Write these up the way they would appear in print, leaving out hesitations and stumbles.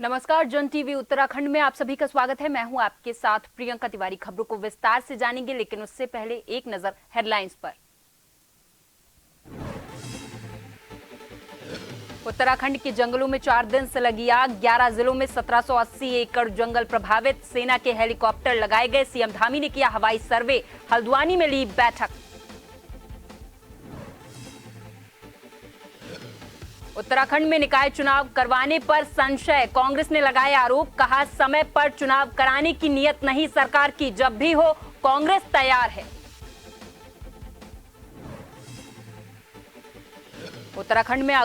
नमस्कार, जन टीवी उत्तराखंड में आप सभी का स्वागत है। मैं हूं आपके साथ प्रियंका तिवारी। खबरों को विस्तार से जानेंगे, लेकिन उससे पहले एक नजर हेडलाइंस पर। उत्तराखंड के जंगलों में 4 दिन से लगी आग। 11 जिलों में 1780 एकड़ जंगल प्रभावित। सेना के हेलीकॉप्टर लगाए गए। सीएम धामी ने किया हवाई सर्वे। हल्द्वानी में ली बैठक। उत्तराखंड में निकाय चुनाव करवाने पर संशय। कांग्रेस ने लगाए आरोप। कहा, समय पर चुनाव कराने की नीयत नहीं सरकार की। जब भी हो कांग्रेस तैयार है। उत्तराखंड में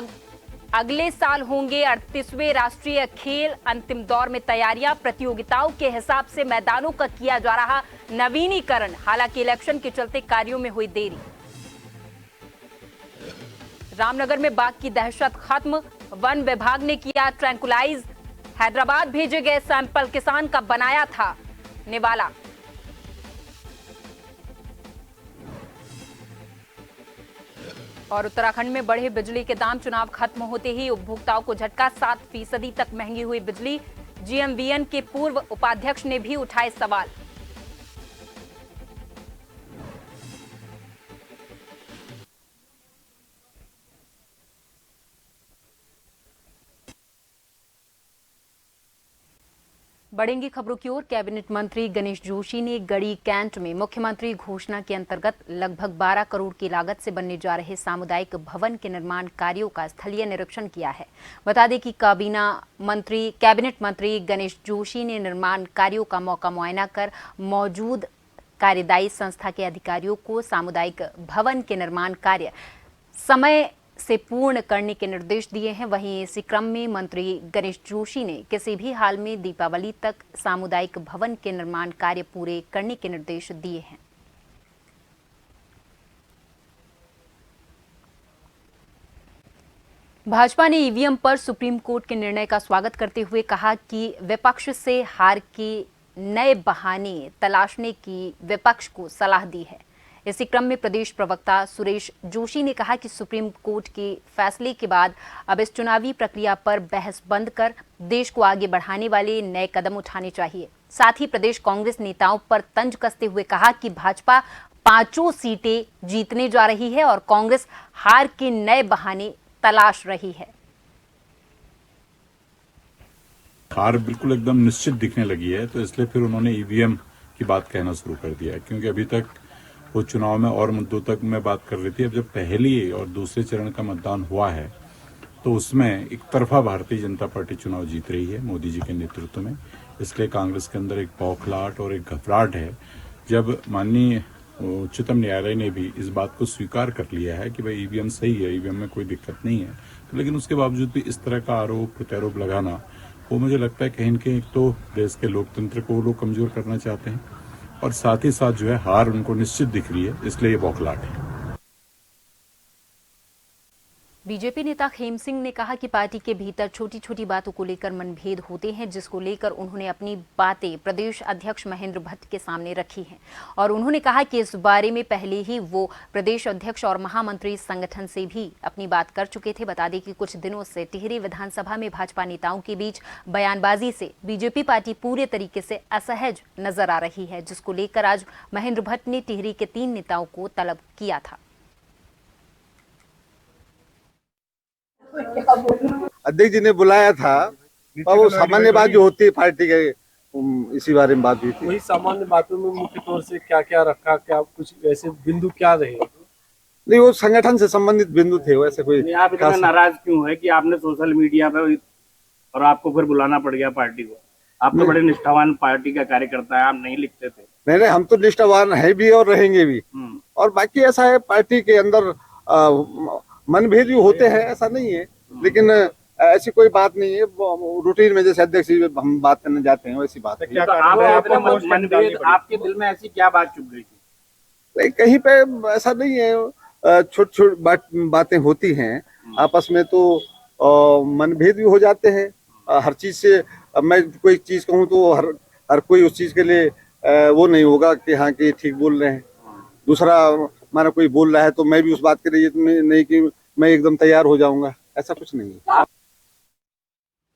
अगले साल होंगे 38वें राष्ट्रीय खेल। अंतिम दौर में तैयारियां। प्रतियोगिताओं के हिसाब से मैदानों का किया जा रहा नवीनीकरण। हालांकि इलेक्शन के चलते कार्यों में हुई देरी। रामनगर में बाघ की दहशत खत्म। वन विभाग ने किया ट्रैंकुलाइज। हैदराबाद भेजे गए सैंपल किसान का बनाया था निवाला। और उत्तराखंड में बढ़े बिजली के दाम। चुनाव खत्म होते ही उपभोक्ताओं को झटका। 7% तक महंगी हुई बिजली। जीएमवीएन के पूर्व उपाध्यक्ष ने भी उठाए सवाल। बढ़ेंगी खबरों की ओर। कैबिनेट मंत्री गणेश जोशी ने गढ़ी कैंट में मुख्यमंत्री घोषणा के अंतर्गत लगभग 12 करोड़ की लागत से बनने जा रहे सामुदायिक भवन के निर्माण कार्यों का स्थलीय निरीक्षण किया है। बता दें कि कैबिनेट मंत्री गणेश जोशी ने निर्माण कार्यों का मौका मुआयना कर मौजूद कार्यदायी संस्था के अधिकारियों को सामुदायिक भवन के निर्माण कार्य समय से पूर्ण करने के निर्देश दिए हैं। वहीं इसी क्रम में मंत्री गणेश जोशी ने किसी भी हाल में दीपावली तक सामुदायिक भवन के निर्माण कार्य पूरे करने के निर्देश दिए हैं। भाजपा ने ईवीएम पर सुप्रीम कोर्ट के निर्णय का स्वागत करते हुए कहा कि विपक्ष से हार के नए बहाने तलाशने की विपक्ष को सलाह दी है। इसी क्रम में प्रदेश प्रवक्ता सुरेश जोशी ने कहा कि सुप्रीम कोर्ट के फैसले के बाद अब इस चुनावी प्रक्रिया पर बहस बंद कर देश को आगे बढ़ाने वाले नए कदम उठाने चाहिए। साथ ही प्रदेश कांग्रेस नेताओं पर तंज कसते हुए कहा कि भाजपा 5 सीटें जीतने जा रही है और कांग्रेस हार के नए बहाने तलाश रही है। हार बिल्कुल एकदम निश्चित दिखने लगी है, तो इसलिए फिर उन्होंने ईवीएम की बात कहना शुरू कर दिया, क्योंकि अभी तक वो चुनाव में और मुद्दों तक मैं बात कर रही थी। अब जब पहली और दूसरे चरण का मतदान हुआ है तो उसमें एक तरफा भारतीय जनता पार्टी चुनाव जीत रही है मोदी जी के नेतृत्व में। इसलिए कांग्रेस के अंदर एक बौखलाहट और एक घबराहट है। जब माननीय उच्चतम न्यायालय ने भी इस बात को स्वीकार कर लिया है कि भाई ईवीएम सही है, ईवीएम में कोई दिक्कत नहीं है, तो लेकिन उसके बावजूद भी इस तरह का आरोप प्रत्यारोप लगाना, वो मुझे लगता है कहीं न कहीं एक तो देश के लोकतंत्र को वो लोग कमजोर करना चाहते हैं और साथ ही साथ जो है हार उनको निश्चित दिख रही है, इसलिए ये बौखलाहट है। बीजेपी नेता खेम सिंह ने कहा कि पार्टी के भीतर छोटी छोटी बातों को लेकर मनभेद होते हैं, जिसको लेकर उन्होंने अपनी बातें प्रदेश अध्यक्ष महेंद्र भट्ट के सामने रखी हैं और उन्होंने कहा कि इस बारे में पहले ही वो प्रदेश अध्यक्ष और महामंत्री संगठन से भी अपनी बात कर चुके थे। बता दें कि कुछ दिनों से टिहरी विधानसभा में भाजपा नेताओं के बीच बयानबाजी से बीजेपी पार्टी पूरे तरीके से असहज नजर आ रही है, जिसको लेकर आज महेंद्र भट्ट ने टिहरी के 3 नेताओं को तलब किया था। अध्यक्ष जी ने बुलाया था और वो सामान्य बात जो होती है पार्टी के, इसी बारे में बात हुई थी। वही सामान्य बातों में मुख्य तौर से क्या क्या रखा, क्या कुछ ऐसे बिंदु क्या रहे? नहीं, वो संगठन से संबंधित बिंदु थे, वैसे कोई। आप इतना नाराज क्यों है कि आपने सोशल मीडिया पे और आपको फिर बुलाना पड़ गया पार्टी को? आप तो बड़े निष्ठावान पार्टी का कार्यकर्ता है, आप नहीं लिखते थे। नहीं, हम तो निष्ठावान है भी और रहेंगे भी। और बाकी ऐसा है, पार्टी के अंदर मनभेद भी होते हैं, ऐसा नहीं है, लेकिन ऐसी कोई बात नहीं है। रूटीन में जैसे अध्यक्छ हम बात करने जाते हैं वैसी बात है। आपके दिल में ऐसी क्या बात चुभ गई थी? नहीं, कहीं पे ऐसा नहीं है, छोट छोट बातें होती हैं आपस में, तो मनभेद भी हो जाते हैं। हर चीज से मैं कोई चीज कहूँ तो हर कोई उस चीज के लिए वो नहीं होगा कि हाँ कि ठीक बोल रहे हैं। दूसरा माना कोई बोल रहा है तो मैं भी उस बात के लिए नहीं कि मैं एकदम तैयार हो जाऊंगा, ऐसा कुछ नहीं है।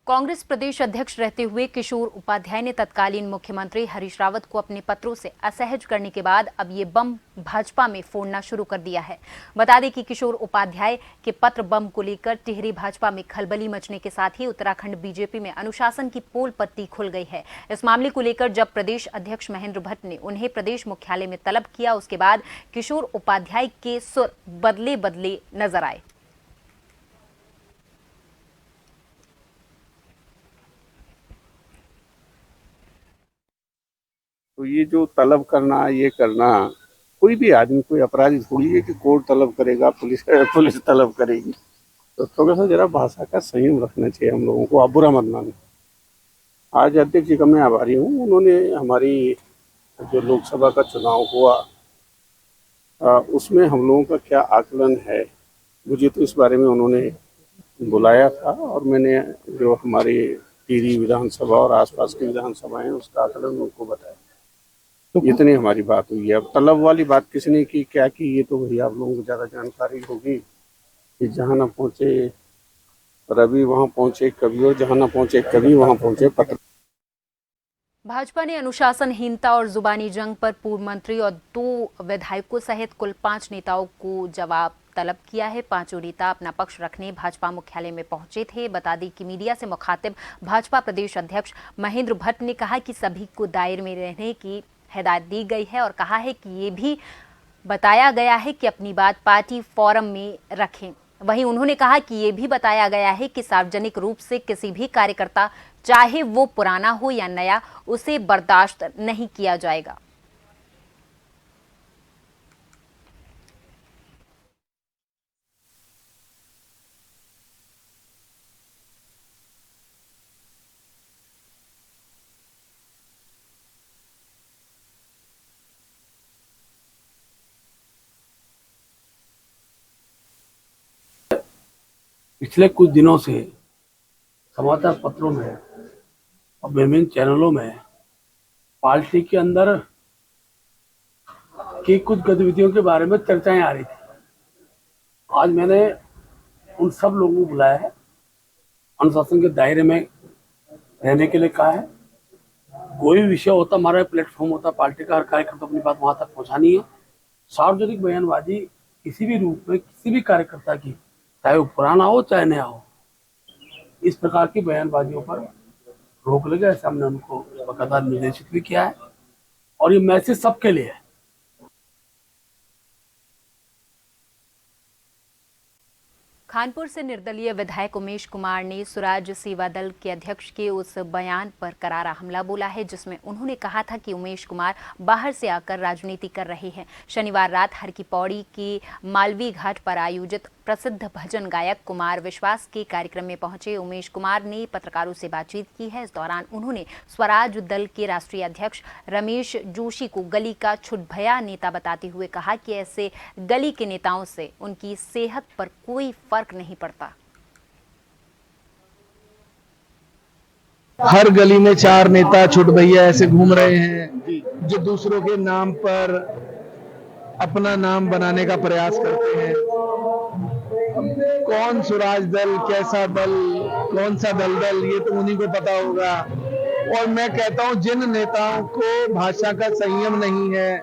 कांग्रेस प्रदेश अध्यक्ष रहते हुए किशोर उपाध्याय ने तत्कालीन मुख्यमंत्री हरीश रावत को अपने पत्रों से असहज करने के बाद अब ये बम भाजपा में फोड़ना शुरू कर दिया है। बता दें कि किशोर उपाध्याय के पत्र बम को लेकर टिहरी भाजपा में खलबली मचने के साथ ही उत्तराखंड बीजेपी में अनुशासन की पोल पत्ती खुल गई है। इस मामले को लेकर जब प्रदेश अध्यक्ष महेंद्र भट्ट ने उन्हें प्रदेश मुख्यालय में तलब किया, उसके बाद किशोर उपाध्याय के सुर बदले बदले नजर आए। तो ये जो तलब करना, ये करना, कोई भी आदमी, कोई अपराधी थोड़ी है कि कोर्ट तलब करेगा, पुलिस तलब करेगी। तो थोड़ा सा जरा भाषा का संयम रखना चाहिए हम लोगों को। आप बुरा मत मानो। आज अध्यक्ष जी का मैं आभारी हूँ। उन्होंने हमारी जो लोकसभा का चुनाव हुआ उसमें हम लोगों का क्या आकलन है, मुझे तो इस बारे में उन्होंने बुलाया था और मैंने जो हमारी टिहरी विधानसभा और आसपास की विधानसभाएं हैं उसका आकलन उनको बताया। तो इतनी हमारी बात हुई है। अब तलब वाली बात किसने की, क्या की, ये तो भैया आप लोगों को ज़्यादा जानकारी होगी कि जहाँ न पहुँचे रवि वहाँ पहुँचे कवि, और जहाँ न पहुँचे कवि वहाँ पहुँचे पत्र। भाजपा ने अनुशासनहीनता और जुबानी जंग पर पूर्व मंत्री और 2 विधायकों सहित कुल 5 नेताओं को जवाब तलब किया है। 5 नेता अपना पक्ष रखने भाजपा मुख्यालय में पहुंचे थे। बता दें कि मीडिया से मुखातिब भाजपा प्रदेश अध्यक्ष महेंद्र भट्ट ने कहा कि सभी को दायरे में रहने की हिदायत दी गई है और कहा है कि ये भी बताया गया है कि अपनी बात पार्टी फोरम में रखें। वहीं उन्होंने कहा कि ये भी बताया गया है कि सार्वजनिक रूप से किसी भी कार्यकर्ता, चाहे वो पुराना हो या नया, उसे बर्दाश्त नहीं किया जाएगा। पिछले कुछ दिनों से समाचार पत्रों में और विभिन्न चैनलों में पार्टी के अंदर की कुछ गतिविधियों के बारे में चर्चाएं आ रही थी। आज मैंने उन सब लोगों को बुलाया है, अनुशासन के दायरे में रहने के लिए कहा है। कोई भी विषय होता, हमारा प्लेटफॉर्म होता पार्टी का, हर कार्यकर्ता अपनी बात वहां तक पहुंचानी है। सार्वजनिक बयानबाजी किसी भी रूप में किसी भी कार्यकर्ता की, चाहे वो पुराना हो चाहे नया हो, इस प्रकार की बयानबाजियों पर रोक लगे, ऐसा हमने उनको बकायदा निर्देशित भी किया है और ये मैसेज सबके लिए है। खानपुर से निर्दलीय विधायक उमेश कुमार ने स्वराज सेवा दल के अध्यक्ष के उस बयान पर करारा हमला बोला है जिसमें उन्होंने कहा था कि उमेश कुमार बाहर से आकर राजनीति कर रहे हैं। शनिवार रात हर की पौड़ी के मालवीय घाट पर आयोजित प्रसिद्ध भजन गायक कुमार विश्वास के कार्यक्रम में पहुंचे उमेश कुमार ने पत्रकारों से बातचीत की है। इस दौरान उन्होंने स्वराज दल के राष्ट्रीय अध्यक्ष रमेश जोशी को गली का छुटभया नेता बताते हुए कहा कि ऐसे गली के नेताओं से उनकी सेहत पर कोई फर्क नहीं पड़ता। हर गली में 4 नेता छुटभैया ऐसे घूम रहे हैं जो दूसरों के नाम पर अपना नाम बनाने का प्रयास करते हैं। कौन स्वराज दल, कैसा दल, कौन सा दल, ये तो उन्हीं को पता होगा। और मैं कहता हूं जिन नेताओं को भाषा का संयम नहीं है,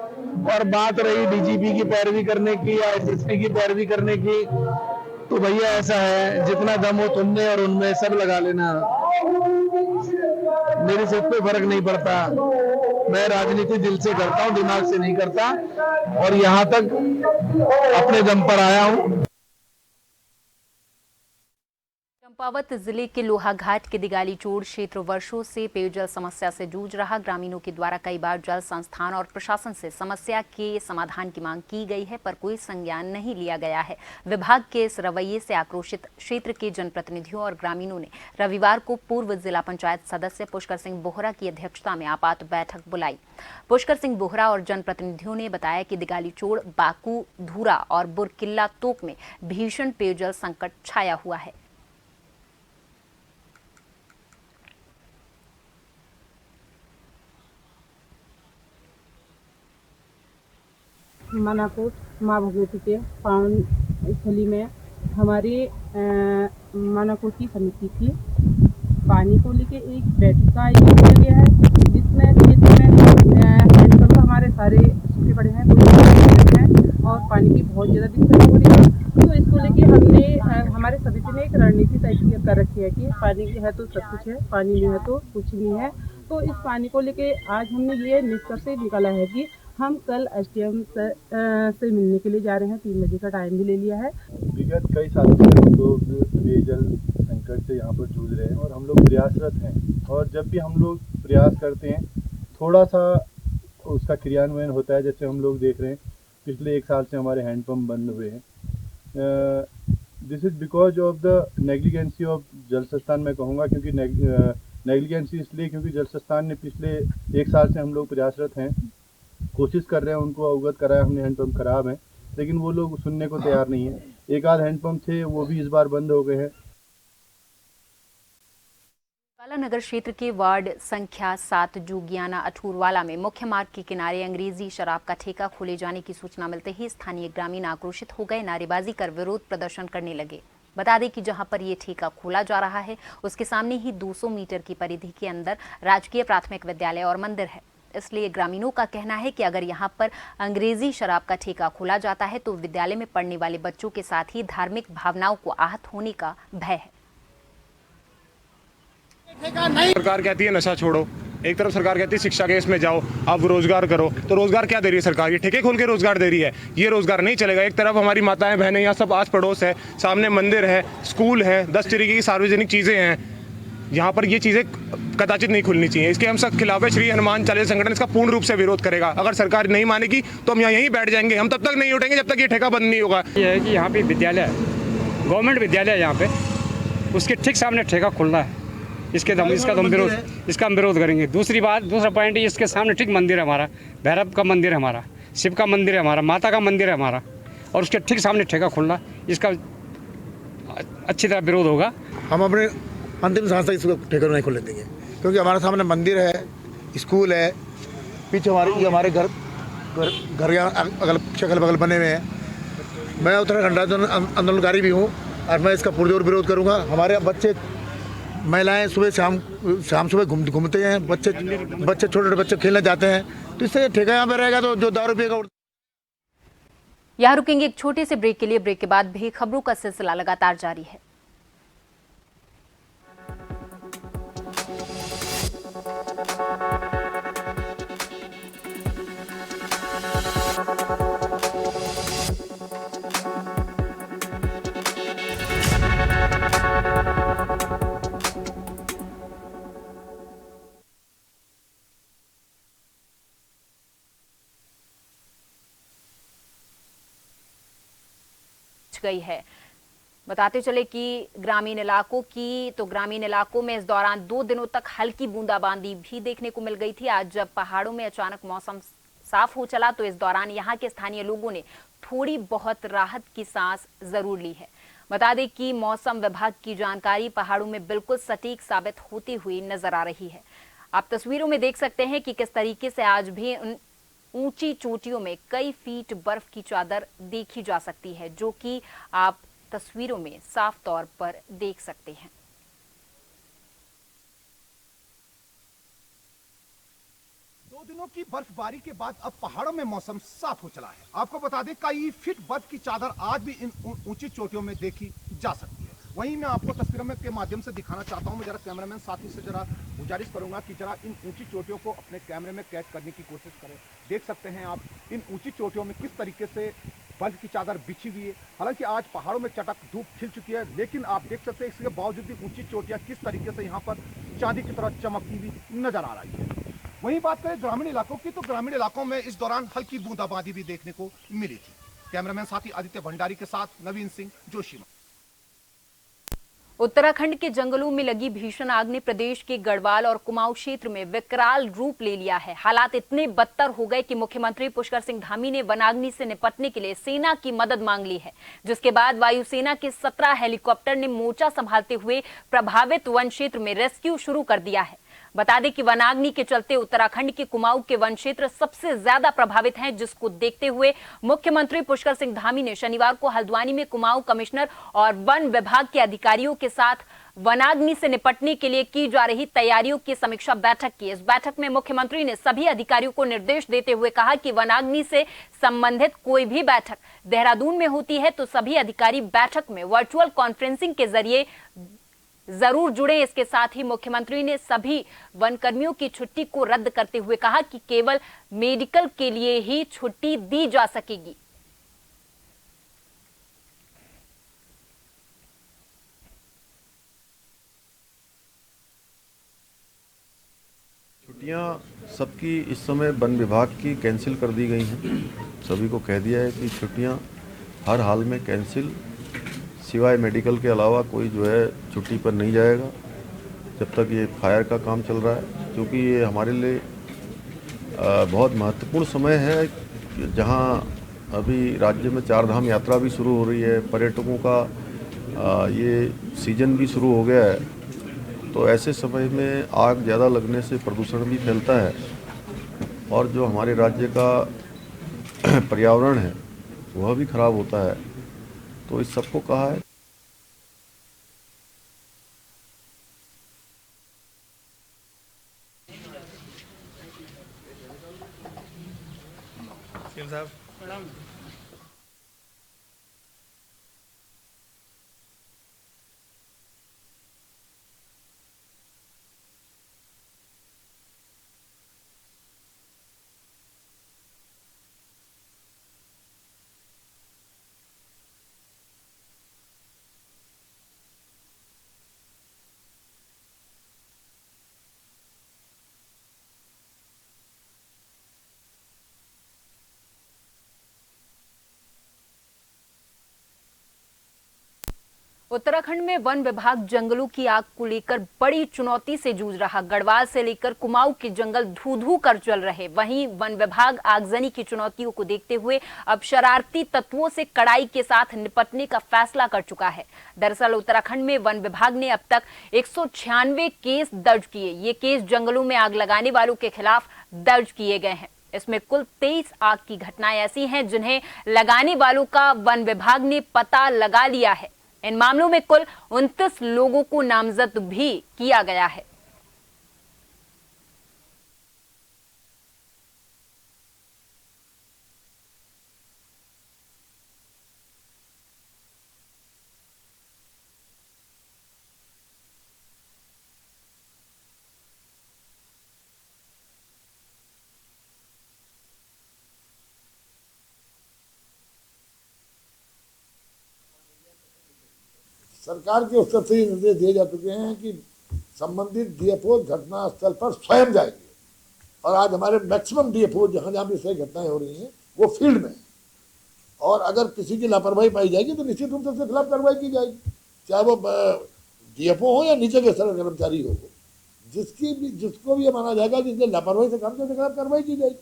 और बात रही डीजीपी की पैरवी करने की या एसएसपी की पैरवी करने की, तो भैया ऐसा है जितना दम हो तुमने और उनमें सब लगा लेना। मेरे से कोई फर्क नहीं पड़ता। मैं राजनीति दिल से करता हूं, दिमाग से नहीं करता, और यहां तक अपने दम पर आया हूं। चंपावत जिले के लोहाघाट के दिगाली चोड़ क्षेत्र वर्षों से पेयजल समस्या से जूझ रहा। ग्रामीणों के द्वारा कई बार जल संस्थान और प्रशासन से समस्या के समाधान की मांग की गई है, पर कोई संज्ञान नहीं लिया गया है। विभाग के इस रवैये से आक्रोशित क्षेत्र के जनप्रतिनिधियों और ग्रामीणों ने रविवार को पूर्व जिला पंचायत सदस्य पुष्कर सिंह बोहरा की अध्यक्षता में आपात बैठक बुलाई। पुष्कर सिंह बोहरा और जनप्रतिनिधियों ने बताया कि दिगाली चोड़, बाकू, धूरा और बुरकिल्ला तोक में भीषण पेयजल संकट छाया हुआ है। मानाकोट माँ भगवती के पावन स्थली में हमारी मानाकोट की समिति थी। पानी को लेके एक बैठक का आयोजन किया गया है, जिसमें क्षेत्र में हैंडपंप हमारे सारे सूखे पड़े हैं, और पानी की बहुत ज़्यादा दिक्कत हो रही है। तो इसको लेके हमने हमारे समिति ने एक रणनीति तय कर रखी है कि पानी है तो सब कुछ है, पानी नहीं है तो कुछ नहीं है। तो इस पानी को लेके आज हमने ये निष्कर्ष निकाला है कि हम कल एसडीएम से मिलने के लिए जा रहे हैं। 3 बजे का टाइम भी ले लिया है। विगत कई सालों से हम लोग पेयजल संकट से यहाँ पर जूझ रहे हैं और हम लोग प्रयासरत हैं, और जब भी हम लोग प्रयास करते हैं थोड़ा सा उसका क्रियान्वयन होता है। जैसे हम लोग देख रहे हैं पिछले 1 साल से हमारे हैंडपम्प बंद हुए हैं। This is because of the negligence of जल संस्थान, मैं कहूँगा, क्योंकि नेग्लिजेंसी इसलिए क्योंकि जल संस्थान ने पिछले 1 साल से हम लोग प्रयासरत हैं, कोशिश कर रहे हैं, उनको अवगत कराया हमने हैंडपम्प खराब है, लेकिन वो लोग सुनने को तैयार नहीं है। 1 आध हैंडपम्प थे वो भी इस बार बंद हो गए हैं। नगर क्षेत्र के वार्ड संख्या 7 जोगियाना अठूरवाला में मुख्य मार्ग के किनारे अंग्रेजी शराब का ठेका खोले जाने की सूचना मिलते ही स्थानीय ग्रामीण आक्रोशित हो गए, नारेबाजी कर विरोध प्रदर्शन करने लगे। बता दें कि जहां पर ये ठेका खोला जा रहा है उसके सामने ही 200 मीटर की परिधि के अंदर राजकीय प्राथमिक विद्यालय और मंदिर है। इसलिए ग्रामीणों का कहना है कि अगर यहां पर अंग्रेजी शराब का ठेका खोला जाता है तो विद्यालय में पढ़ने वाले बच्चों के साथ ही धार्मिक भावनाओं को आहत होने का भय है। सरकार कहती है नशा छोड़ो, एक तरफ सरकार कहती है शिक्षा के इसमें जाओ, आप रोजगार करो, तो रोजगार क्या दे रही है सरकार? ये ठेके खोल के रोजगार दे रही है, ये रोजगार नहीं चलेगा। एक तरफ हमारी माताएं बहनें यहाँ सब आस पड़ोस है, सामने मंदिर है, स्कूल है, 10 तरीके की सार्वजनिक चीजें हैं, यहाँ पर ये चीजें कदाचित नहीं खुलनी चाहिए। इसके हम सख्त खिलाफ है। श्री हनुमान चालीसा संगठन इसका पूर्ण रूप से विरोध करेगा। अगर सरकार नहीं मानेगी तो हम यहीं बैठ जाएंगे, हम तब तक नहीं उठेंगे जब तक ये ठेका बंद नहीं होगा। ये है कि यहाँ पे विद्यालय है, गवर्नमेंट विद्यालय है यहाँ पे, उसके ठीक सामने ठेका खुलना है, इसका हम विरोध करेंगे। दूसरा पॉइंट इसके सामने ठीक मंदिर है हमारा, भैरव का मंदिर है हमारा, शिव का मंदिर है हमारा, माता का मंदिर है हमारा, और उसके ठीक सामने ठेका खुलना, इसका अच्छी तरह विरोध होगा। हम अपने अंतिम सांस तक इसको ठेका नहीं खोलने देंगे, क्योंकि हमारे सामने मंदिर है, स्कूल है, पीछे हमारे घर अगल बगल बने हुए हैं। मैं उत्तराखंड राज्य आंदोलनकारी भी हूँ और मैं इसका पुरजोर विरोध करूँगा। हमारे बच्चे महिलाएं सुबह शाम सुबह घूमते हैं, बच्चे छोटे बच्चे खेलने जाते हैं, तो इससे ठेका यहाँ पे रहेगा तो जो दारू पिएगा। यहाँ रुकेंगे एक छोटे से ब्रेक के लिए। ब्रेक के बाद भी खबरों का सिलसिला लगातार जारी है। गई है। बताते चले कि ग्रामीण इलाकों में इस दौरान 2 दिनों तक हल्की बूंदाबांदी भी देखने को मिल गई थी। आज जब पहाड़ों में अचानक मौसम साफ हो चला तो इस दौरान यहाँ के स्थानीय लोगों ने थोड़ी बहुत राहत की सांस जरूर ली है। बता दें कि मौसम विभाग की जानकारी पहाड़ों में बिल्कुल सटीक साबित होती हुई नजर आ रही है। आप तस्वीरों में देख सकते हैं कि किस तरीके से आज भी ऊंची चोटियों में कई फीट बर्फ की चादर देखी जा सकती है, जो कि आप तस्वीरों में साफ तौर पर देख सकते हैं। दो दिनों की बर्फबारी के बाद अब पहाड़ों में मौसम साफ हो चला है। आपको बता दें कई फीट बर्फ की चादर आज भी इन ऊंची चोटियों में देखी जा सकती है। वहीं मैं आपको तस्वीरों में के माध्यम से दिखाना चाहता हूं। मैं जरा कैमरामैन साथी से जरा गुजारिश करूंगा कि जरा इन ऊंची चोटियों को अपने कैमरे में कैद करने की कोशिश करें। देख सकते हैं आप इन ऊंची चोटियों में किस तरीके से बर्फ की चादर बिछी हुई है। हालांकि आज पहाड़ों में चटक धूप खिल चुकी है, लेकिन आप देख सकते हैं इसके बावजूद भी ऊंची चोटियां किस तरीके से यहाँ पर चांदी की तरह चमकती हुई नजर आ रही है। वहीं बात करें ग्रामीण इलाकों की, तो ग्रामीण इलाकों में इस दौरान हल्की बूंदाबांदी भी देखने को मिली थी। कैमरामैन साथी आदित्य भंडारी के साथ नवीन सिंह जोशी। उत्तराखंड के जंगलों में लगी भीषण आग ने प्रदेश के गढ़वाल और कुमाऊं क्षेत्र में विकराल रूप ले लिया है। हालात इतने बदतर हो गए कि मुख्यमंत्री पुष्कर सिंह धामी ने वनाग्नि से निपटने के लिए सेना की मदद मांग ली है, जिसके बाद वायुसेना के 17 हेलीकॉप्टर ने मोर्चा संभालते हुए प्रभावित वन क्षेत्र में रेस्क्यू शुरू कर दिया है। बता दें कि वनाग्नि के चलते उत्तराखंड के कुमाऊं के वन क्षेत्र सबसे ज्यादा प्रभावित हैं, जिसको देखते हुए मुख्यमंत्री पुष्कर सिंह धामी ने शनिवार को हल्द्वानी में कुमाऊं कमिश्नर और वन विभाग के अधिकारियों के साथ वनाग्नि से निपटने के लिए की जा रही तैयारियों की समीक्षा बैठक की। इस बैठक में मुख्यमंत्री ने सभी अधिकारियों को निर्देश देते हुए कहा कि वनाग्नि से संबंधित कोई भी बैठक देहरादून में होती है तो सभी अधिकारी बैठक में वर्चुअल कॉन्फ्रेंसिंग के जरिए जरूर जुड़े। इसके साथ ही मुख्यमंत्री ने सभी वनकर्मियों की छुट्टी को रद्द करते हुए कहा कि केवल मेडिकल के लिए ही छुट्टी दी जा सकेगी। छुट्टियां सबकी इस समय वन विभाग की कैंसिल कर दी गई हैं। सभी को कह दिया है कि छुट्टियां हर हाल में कैंसिल, सिवाय मेडिकल के अलावा कोई जो है छुट्टी पर नहीं जाएगा जब तक ये फायर का काम चल रहा है, क्योंकि ये हमारे लिए बहुत महत्वपूर्ण समय है। जहां अभी राज्य में 4 धाम यात्रा भी शुरू हो रही है, पर्यटकों का ये सीजन भी शुरू हो गया है, तो ऐसे समय में आग ज़्यादा लगने से प्रदूषण भी फैलता है और जो हमारे राज्य का पर्यावरण है वह भी खराब होता है। तो इस सबको कहा है उत्तराखंड में वन विभाग जंगलों की आग को लेकर बड़ी चुनौती से जूझ रहा। गढ़वाल से लेकर कुमाऊं के जंगल धू धू कर जल रहे। वहीं वन विभाग आगजनी की चुनौतियों को देखते हुए अब शरारती तत्वों से कड़ाई के साथ निपटने का फैसला कर चुका है। दरअसल उत्तराखंड में वन विभाग ने अब तक 196 केस दर्ज किए। ये केस जंगलों में आग लगाने वालों के खिलाफ दर्ज किए गए हैं। इसमें कुल 23 आग की घटनाएं ऐसी हैं जिन्हें लगाने वालों का वन विभाग ने पता लगा लिया है। इन मामलों में कुल 29 लोगों को नामजद भी किया गया है। सरकार के स्तर से निर्देश दिए जा चुके हैं कि संबंधित डीएफओ घटना स्थल पर स्वयं जाएंगे और आज हमारे मैक्सिमम डीएफओ जहां जहां भी सही घटनाएं हो रही हैं वो फील्ड में, और अगर किसी की लापरवाही पाई जाएगी तो निश्चित रूप से उसके खिलाफ कार्रवाई की जाएगी, चाहे वो डीएफओ हो या नीचे के स्तर का कर्मचारी हो। जिसको भी ये माना जाएगा जिसने लापरवाही से काम किया उसके खिलाफ कार्रवाई की जाएगी।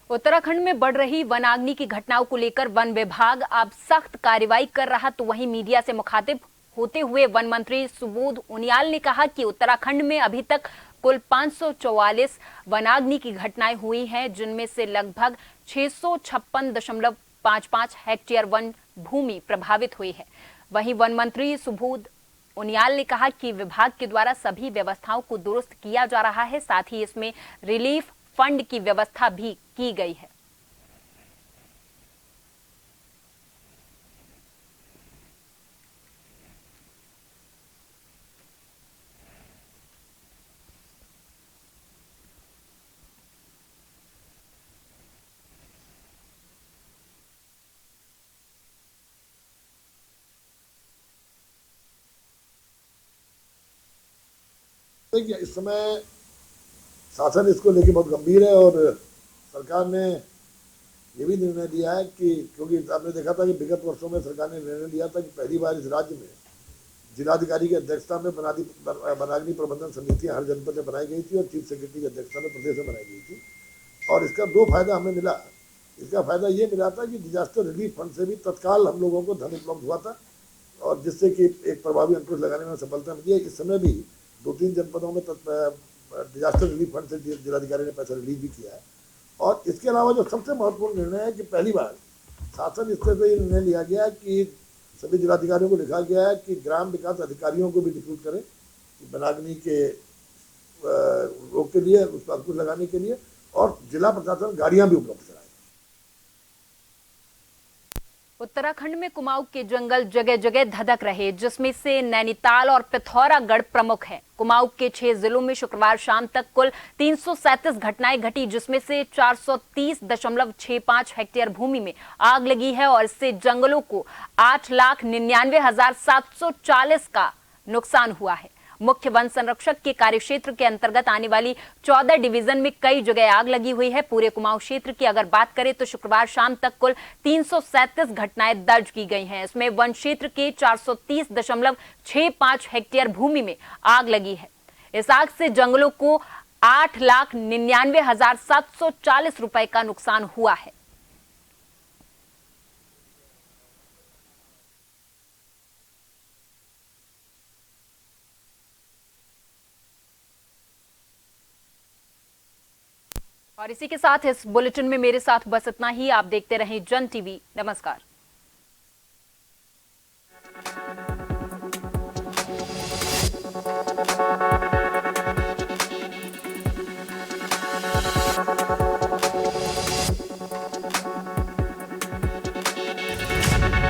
उत्तराखंड में बढ़ रही वनाग्नि की घटनाओं को लेकर वन विभाग अब सख्त कार्रवाई कर रहा। तो वहीं मीडिया से मुखातिब होते हुए वन मंत्री सुबोध उनियाल ने कहा कि उत्तराखंड में अभी तक कुल 544 वनाग्नि की घटनाएं हुई हैं, जिनमें से लगभग 656.55 हेक्टेयर वन भूमि प्रभावित हुई है। वहीं वन मंत्री सुबोध उनियाल ने कहा कि विभाग के द्वारा सभी व्यवस्थाओं को दुरुस्त किया जा रहा है, साथ ही इसमें रिलीफ फंड की व्यवस्था भी की गई है। देखिए, इस समय शासन इसको लेके बहुत गंभीर है और सरकार ने ये भी निर्णय लिया है कि, क्योंकि आपने देखा था कि विगत वर्षों में सरकार ने निर्णय लिया था कि पहली बार इस राज्य में जिलाधिकारी की अध्यक्षता में वनाग्नि प्रबंधन समितियां हर जनपद में बनाई गई थी और चीफ सेक्रेटरी की अध्यक्षता में प्रदेश में बनाई गई थी। और इसका 2 फायदा हमें मिला। इसका फायदा ये मिला था कि डिजास्टर रिलीफ फंड से भी तत्काल हम लोगों को धन उपलब्ध हुआ था और जिससे कि एक प्रभावी अंकुश लगाने में सफलता मिली है। इस समय भी 2-3 जनपदों में डिजास्टर रिलीफ फंड से जिलाधिकारी ने पैसा रिलीज भी किया है। और इसके अलावा जो सबसे महत्वपूर्ण निर्णय है कि पहली बार शासन स्तर पर ये निर्णय लिया गया कि सभी जिलाधिकारियों को लिखा गया है कि ग्राम विकास अधिकारियों को भी रिक्रूट करें वनाग्नि के रोक के लिए, उस पर अंकुश लगाने के लिए, और जिला प्रशासन गाड़ियां भी उपलब्ध कराए। उत्तराखंड में कुमाऊं के जंगल जगह जगह धधक रहे, जिसमें से नैनीताल और पिथौरागढ़ प्रमुख हैं। कुमाऊं के 6 जिलों में शुक्रवार शाम तक कुल 337 घटनाएं घटी, जिसमें से 430.65 हेक्टेयर भूमि में आग लगी है और इससे जंगलों को 8,99,740 का नुकसान हुआ है। मुख्य वन संरक्षक के कार्यक्षेत्र के अंतर्गत आने वाली 14 डिवीजन में कई जगह आग लगी हुई है। पूरे कुमाऊं क्षेत्र की अगर बात करें तो शुक्रवार शाम तक कुल 337 घटनाएं दर्ज की गई हैं। इसमें वन क्षेत्र के 430.65 हेक्टेयर भूमि में आग लगी है। इस आग से जंगलों को 8,99,740 रुपए का नुकसान हुआ है। और इसी के साथ इस बुलेटिन में मेरे साथ बस इतना ही। आप देखते रहें जन टीवी। नमस्कार।